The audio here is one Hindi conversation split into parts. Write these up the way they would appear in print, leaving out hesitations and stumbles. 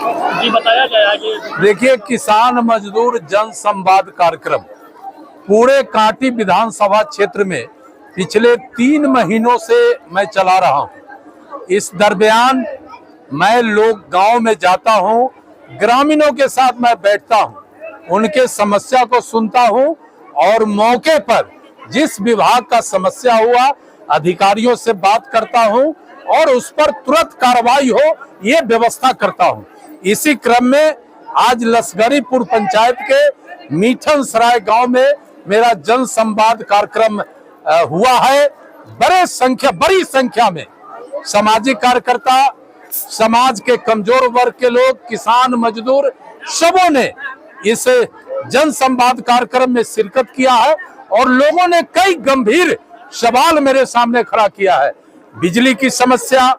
जी बताया जाए आगे। देखिए, किसान मजदूर जन संवाद कार्यक्रम पूरे कांटी विधानसभा क्षेत्र में पिछले 3 महीनों से मैं चला रहा हूं। इस दरमियान मैं लोग गांव में जाता हूं, ग्रामीणों के साथ मैं बैठता हूं, उनके समस्या को सुनता हूं और मौके पर जिस विभाग का समस्या हुआ अधिकारियों से बात करता हूं और उस पर तुरंत कार्रवाई हो ये व्यवस्था करता हूं। इसी क्रम में आज लसगरीपुर पंचायत के मीठन सराय गांव में मेरा जन संवाद कार्यक्रम हुआ है। बड़ी संख्या में सामाजिक कार्यकर्ता, समाज के कमजोर वर्ग के लोग, किसान मजदूर सबों ने इस जन संवाद कार्यक्रम में शिरकत किया है और लोगों ने कई गंभीर सवाल मेरे सामने खड़ा किया है। बिजली की समस्या,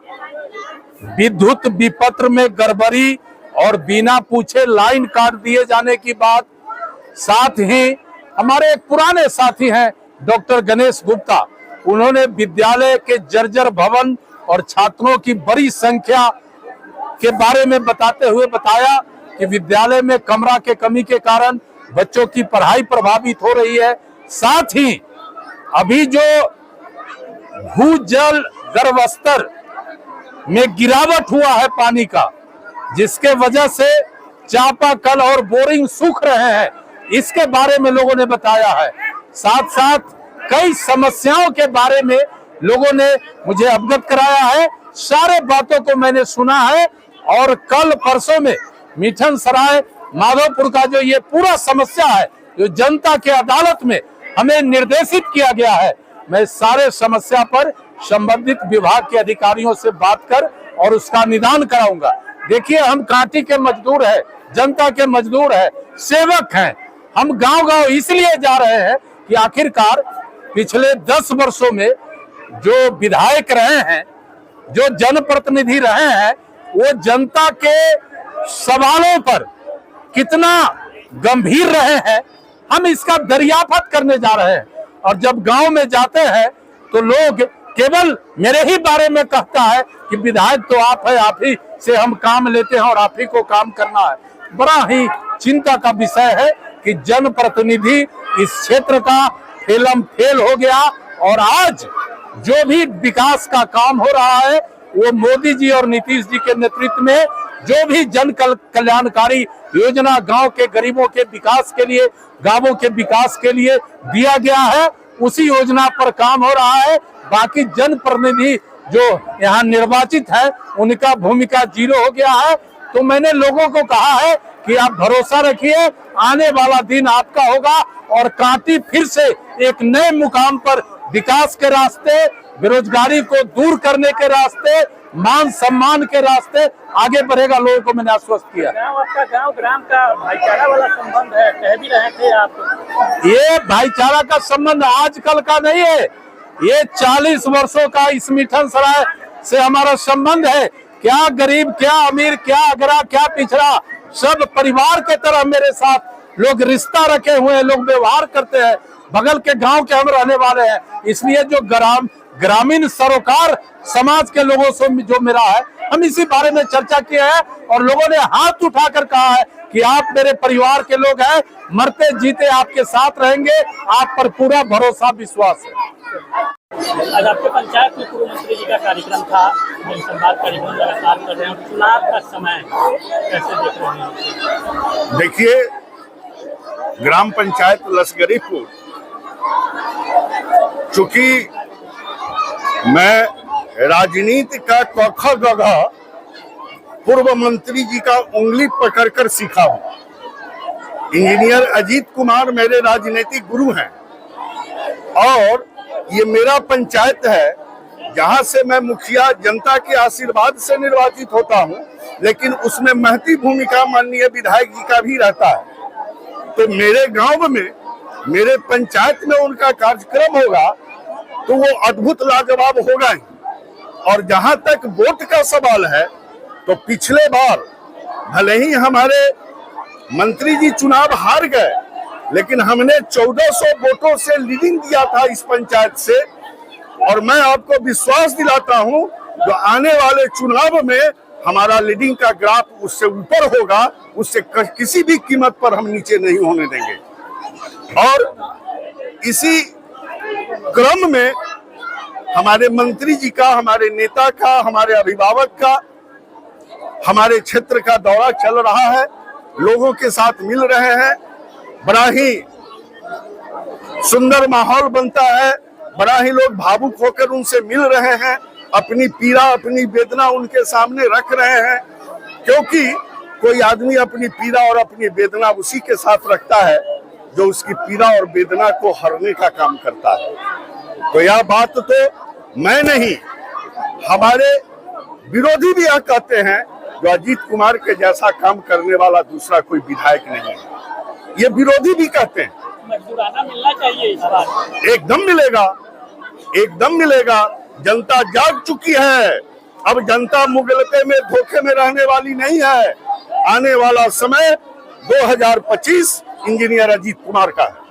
विद्युत विपत्र में गड़बड़ी और बिना पूछे लाइन काट दिए जाने की बात, साथ ही हमारे एक पुराने साथी हैं डॉक्टर गणेश गुप्ता, उन्होंने विद्यालय के जर्जर भवन और छात्रों की बड़ी संख्या के बारे में बताते हुए बताया कि विद्यालय में कमरा के कमी के कारण बच्चों की पढ़ाई प्रभावित हो रही है। साथ ही अभी जो भूजल गर्भ स्तर में गिरावट हुआ है पानी का, जिसके वजह से चापाकल और बोरिंग सूख रहे हैं, इसके बारे में लोगों ने बताया है। साथ साथ कई समस्याओं के बारे में लोगों ने मुझे अवगत कराया है। सारे बातों को मैंने सुना है और कल परसों में मीठन सराय माधोपुर का जो ये पूरा समस्या है, जो जनता के अदालत में हमें निर्देशित किया गया है, मैं सारे समस्या पर संबंधित विभाग के अधिकारियों से बात कर और उसका निदान कराऊंगा। देखिए, हम कांटी के मजदूर हैं, जनता के मजदूर हैं, सेवक हैं। हम गांव-गांव इसलिए जा रहे हैं कि आखिरकार पिछले 10 वर्षों में जो विधायक रहे हैं, जो जनप्रतिनिधि रहे हैं, वो जनता के सवालों पर कितना गंभीर रहे हैं, हम इसका दरियाफत करने जा रहे हैं। और जब गांव में जाते हैं तो लोग केवल मेरे ही बारे में कहता है कि विधायक तो आप है, आप ही से हम काम लेते हैं और आप ही को काम करना है। बड़ा ही चिंता का विषय है कि जनप्रतिनिधि इस क्षेत्र का फेलम फेल हो गया और आज जो भी विकास का काम हो रहा है वो मोदी जी और नीतीश जी के नेतृत्व में जो भी जन कल्याणकारी योजना गांव के गरीबों के विकास के लिए, गांवों के विकास के लिए दिया गया है, उसी योजना पर काम हो रहा है। बाकी जनप्रतिनिधि जो यहाँ निर्वाचित है उनका भूमिका जीरो हो गया है। तो मैंने लोगों को कहा है कि आप भरोसा रखिए, आने वाला दिन आपका होगा और कांटी फिर से एक नए मुकाम पर विकास के रास्ते, बेरोजगारी को दूर करने के रास्ते, मान सम्मान के रास्ते आगे बढ़ेगा। लोगों को मैंने आश्वस्त किया। आपका गांव ग्राम का भाईचारा वाला संबंध है, कह भी रहे थे आप। ये भाईचारा का संबंध आजकल का नहीं है, ये 40 वर्षों का इस मीठन सराय से हमारा संबंध है। क्या गरीब, क्या अमीर, क्या अगरा, क्या पिछड़ा, सब परिवार के तरह मेरे साथ लोग रिश्ता रखे हुए हैं, लोग व्यवहार करते हैं। बगल के गांव के हम रहने वाले हैं, इसलिए जो ग्रामीण सरोकार समाज के लोगों से जो मेरा है, हम इसी बारे में चर्चा किए हैं और लोगों ने हाथ उठाकर कहा है कि आप मेरे परिवार के लोग हैं, मरते जीते आपके साथ रहेंगे, आप पर पूरा भरोसा विश्वास है। आज आपके पंचायत में पूर्व मंत्री जी का कार्यक्रम था, जनसंवाद कार्यक्रम लगातार कर रहे हैं, चुनाव का समय कैसे देख रहे हैं? देखिए, ग्राम पंचायत लसगरीपुर, चूंकि मैं राजनीति का कौखा गधा पूर्व मंत्री जी का उंगली पकड़कर सीखा हूं। इंजीनियर अजीत कुमार मेरे राजनीतिक गुरु हैं और ये मेरा पंचायत है जहां से मैं मुखिया जनता के आशीर्वाद से निर्वाचित होता हूं, लेकिन उसमें महती भूमिका माननीय विधायक जी का भी रहता है। तो मेरे गांव में, मेरे पंचायत में उनका कार्यक्रम होगा तो वो अद्भुत लाजवाब होगा ही। और जहां तक वोट का सवाल है तो पिछले बार भले ही हमारे मंत्री जी चुनाव हार गए, लेकिन हमने 1400 वोटों से लीडिंग दिया था इस पंचायत से। और मैं आपको विश्वास दिलाता हूं जो आने वाले चुनाव में हमारा लीडिंग का ग्राफ उससे ऊपर होगा, उससे किसी भी कीमत पर हम नीचे नहीं होने देंगे। और इसी क्रम में हमारे मंत्री जी का, हमारे नेता का, हमारे अभिभावक का हमारे क्षेत्र का दौरा चल रहा है, लोगों के साथ मिल रहे हैं, बड़ा ही सुंदर माहौल बनता है, बड़ा ही लोग भावुक होकर उनसे मिल रहे हैं, अपनी पीड़ा अपनी वेदना उनके सामने रख रहे हैं, क्योंकि कोई आदमी अपनी पीड़ा और अपनी वेदना उसी के साथ रखता है जो उसकी पीड़ा और वेदना को हरने का काम करता है। तो यह बात तो मैं नहीं, हमारे विरोधी भी यह कहते हैं जो अजीत कुमार के जैसा काम करने वाला दूसरा कोई विधायक नहीं है, ये विरोधी भी कहते हैं। मजदूराना मिलना चाहिए इस बार। एकदम मिलेगा, एकदम मिलेगा। जनता जाग चुकी है, अब जनता मुगलते में धोखे में रहने वाली नहीं है। आने वाला समय 2025 इंजीनियर अजीत कुमार का है।